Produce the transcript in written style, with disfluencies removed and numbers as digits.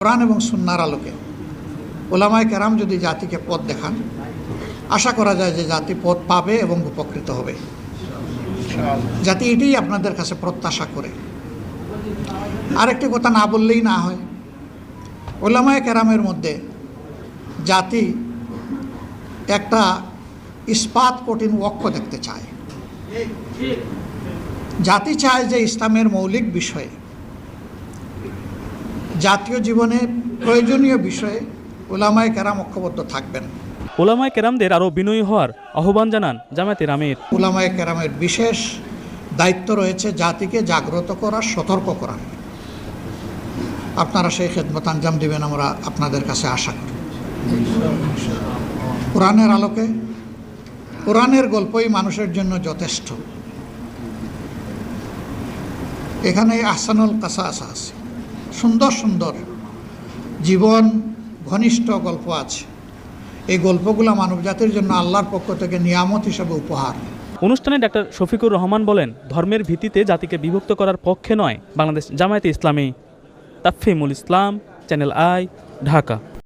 কোরআন এবং সুন্নাহর আলোকে উলামায়ে কেরাম যদি জাতিকে পথ দেখান, আশা করা যায় যে জাতি পথ পাবে এবং উপকৃত হবে। জাতি এটাই আপনাদের কাছে প্রত্যাশা করে। আরেকটি কথা না বললেই না হয়, উলামায়ে কেরামের মধ্যে জাতি একটা ইস্পাত কঠিন ওয়াক্য দেখতে চায়। জাতি চায় যে ইসলামের মৌলিক বিষয়ে, জাতীয় জীবনে প্রয়োজনীয় বিষয়ে উলামায়ে কেরাম ঐক্যবদ্ধ থাকবেন। উলামায়ে কেরামদের আরও বিনয়ী হওয়ার আহ্বান জানান জামায়াতের আমির। উলামায়ে কেরামের বিশেষ দায়িত্ব রয়েছে জাতিকে জাগ্রত করা, সতর্ক করা। আপনারা সেই খেদমত আঞ্জাম দিবেন, আমরা আপনাদের কাছে আশা করি। কোরআনের আলোকে, কোরআনের গল্পই মানুষের জন্য যথেষ্ট। এখানে আহসানুল কাসাস আছে, সুন্দর সুন্দর জীবন ঘনিষ্ঠ গল্প আছে। এই গল্পগুলো মানবজাতির জন্য আল্লাহর পক্ষ থেকে নিয়ামত হিসেবে উপহার। অনুষ্ঠানে ডাক্তার শফিকুর রহমান বলেন, ধর্মের ভিত্তিতে জাতিকে বিভক্ত করার পক্ষে নয় বাংলাদেশ জামায়াতে ইসলামী। তাফহিমুল ইসলাম, চ্যানেল আই, ঢাকা।